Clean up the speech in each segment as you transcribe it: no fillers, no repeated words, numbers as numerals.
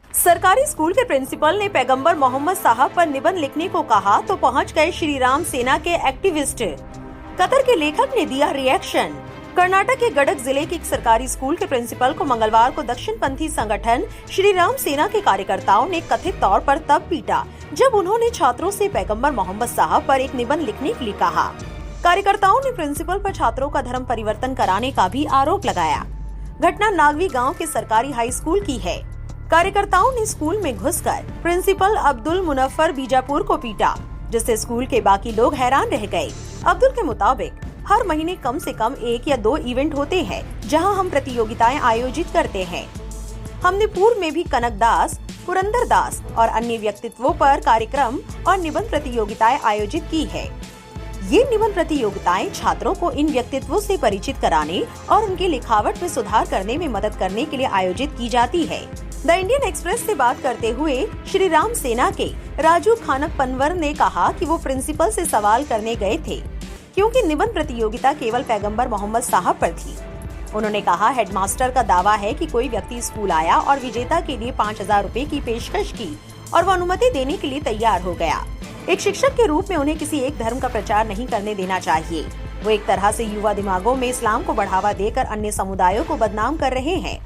सरकारी स्कूल के प्रिंसिपल ने पैगंबर मोहम्मद साहब पर निबंध लिखने को कहा तो पहुंच गए श्री राम सेना के एक्टिविस्ट। कतर के लेखक ने दिया रिएक्शन। कर्नाटक के गडक जिले के एक सरकारी स्कूल के प्रिंसिपल को मंगलवार को दक्षिणपंथी संगठन श्री राम सेना के कार्यकर्ताओं ने कथित तौर पर तब पीटा जब उन्होंने छात्रों से पैगंबर मोहम्मद साहब पर एक निबंध लिखने के लिए कहा। कार्यकर्ताओं ने प्रिंसिपल पर छात्रों का धर्म परिवर्तन कराने का भी आरोप लगाया। घटना नागवी गांव के सरकारी हाई स्कूल की है। कार्यकर्ताओं ने स्कूल में घुसकर प्रिंसिपल अब्दुल मुनफ्फर बीजापुर को पीटा, जिससे स्कूल के बाकी लोग हैरान रह गए। अब्दुल के मुताबिक हर महीने कम से कम 1 या 2 इवेंट होते हैं जहां हम प्रतियोगिताएं आयोजित करते हैं। हमने पूर्व में भी कनक दास, पुरंदर दास और अन्य व्यक्तित्वों पर कार्यक्रम और निबंध प्रतियोगिताएं आयोजित की है। ये निबंध प्रतियोगिताएं छात्रों को इन व्यक्तित्वों से परिचित कराने और उनकी लिखावट में सुधार करने में मदद करने के लिए आयोजित की जाती है। द इंडियन एक्सप्रेस से बात करते हुए श्री राम सेना के राजू खानक पनवर ने कहा कि वो प्रिंसिपल से सवाल करने गए थे क्योंकि निबंध प्रतियोगिता केवल पैगंबर मोहम्मद साहब पर थी। उन्होंने कहा, हेडमास्टर का दावा है कि कोई व्यक्ति स्कूल आया और विजेता के लिए 5,000 रुपए की पेशकश की और वो अनुमति देने के लिए तैयार हो गया। एक शिक्षक के रूप में उन्हें किसी एक धर्म का प्रचार नहीं करने देना चाहिए। वो एक तरह से युवा दिमागों में इस्लाम को बढ़ावा देकर अन्य समुदायों को बदनाम कर रहे हैं।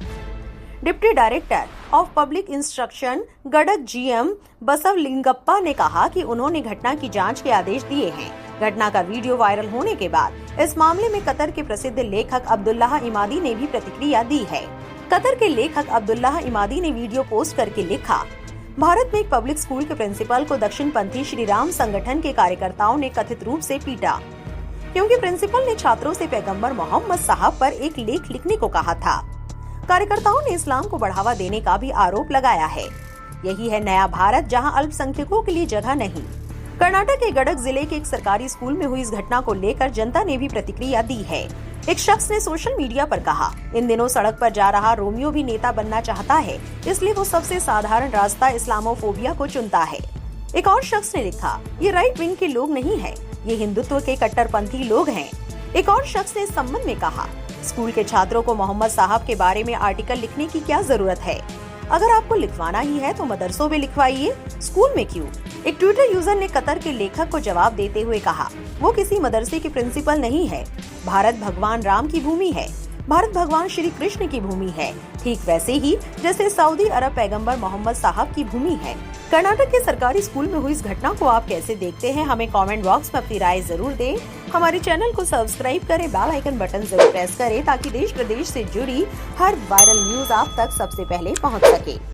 Deputy director of public instruction Gadag G M Basavalingappa ने कहा कि उन्होंने घटना की जांच के आदेश दिए हैं। घटना का वीडियो वायरल होने के बाद इस मामले में कतर के प्रसिद्ध लेखक अब्दुल्लाह इमादी ने भी प्रतिक्रिया दी है। कतर के लेखक अब्दुल्लाह इमादी ने वीडियो पोस्ट करके लिखा, भारत में एक पब्लिक स्कूल के प्रिंसिपल को दक्षिणपंथी श्री राम संगठन के कार्यकर्ताओं ने कथित रूप से पीटा क्योंकि प्रिंसिपल ने छात्रों से पैगंबर मोहम्मद साहब पर एक लेख लिखने को कहा था। कार्यकर्ताओं ने इस्लाम को बढ़ावा देने का भी आरोप लगाया है। यही है नया भारत जहां अल्पसंख्यकों के लिए जगह नहीं। कर्नाटक के गडक जिले के एक सरकारी स्कूल में हुई इस घटना को लेकर जनता ने भी प्रतिक्रिया दी है। एक शख्स ने सोशल मीडिया पर कहा, इन दिनों सड़क पर जा रहा रोमियो भी नेता बनना चाहता है, इसलिए वो सबसे साधारण रास्ता इस्लामोफोबिया को चुनता है। एक और शख्स ने लिखा, ये राइट विंग के लोग नहीं है, ये हिंदुत्व के कट्टरपंथी लोग हैं। एक और शख्स ने इस संबंध में कहा, स्कूल के छात्रों को मोहम्मद साहब के बारे में आर्टिकल लिखने की क्या जरूरत है? अगर आपको लिखवाना ही है तो मदरसों में लिखवाइए, स्कूल में क्यों? एक ट्विटर यूजर ने कतर के लेखक को जवाब देते हुए कहा, वो किसी मदरसे की प्रिंसिपल नहीं है। भारत भगवान राम की भूमि है, भारत भगवान श्री कृष्ण की भूमि है, ठीक वैसे ही जैसे सऊदी अरब पैगंबर मोहम्मद साहब की भूमि है। कर्नाटक के सरकारी स्कूल में हुई इस घटना को आप कैसे देखते हैं? हमें कमेंट बॉक्स में अपनी राय जरूर दें। हमारे चैनल को सब्सक्राइब करें, बेल आइकन बटन जरूर प्रेस करें ताकि देश प्रदेश से जुड़ी हर वायरल न्यूज आप तक सबसे पहले पहुंच सके।